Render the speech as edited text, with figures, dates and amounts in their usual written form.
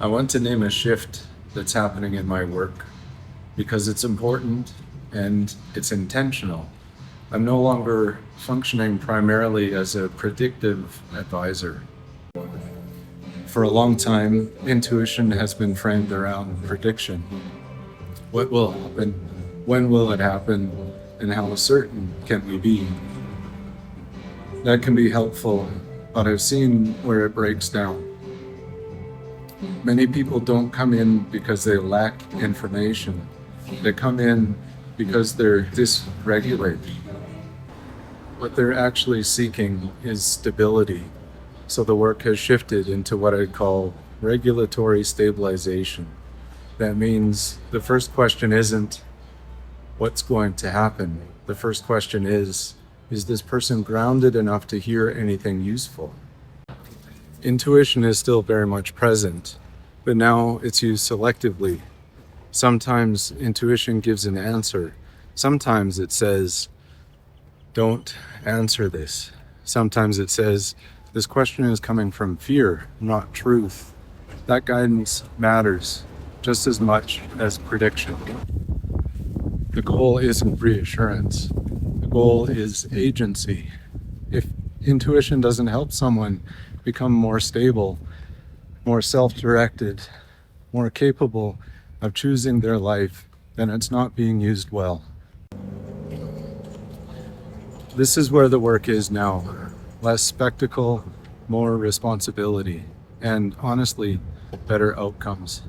I want to name a shift that's happening in my work because it's important and it's intentional. I'm no longer functioning primarily as a predictive advisor. For a long time, intuition has been framed around prediction. What will happen? When will it happen? And how certain can we be? That can be helpful, but I've seen where it breaks down. Many people don't come in because they lack information. They come in because they're dysregulated. What they're actually seeking is stability. So the work has shifted into what I'd call regulatory stabilization. That means the first question isn't what's going to happen. The first question is this person grounded enough to hear anything useful? Intuition is still very much present, but now it's used selectively. Sometimes intuition gives an answer. Sometimes it says, don't answer this. Sometimes it says, this question is coming from fear, not truth. That guidance matters just as much as prediction. The goal isn't reassurance. The goal is agency. If intuition doesn't help someone become more stable, more self-directed, more capable of choosing their life, then it's not being used well. This is where the work is now. Less spectacle, more responsibility, and honestly, better outcomes.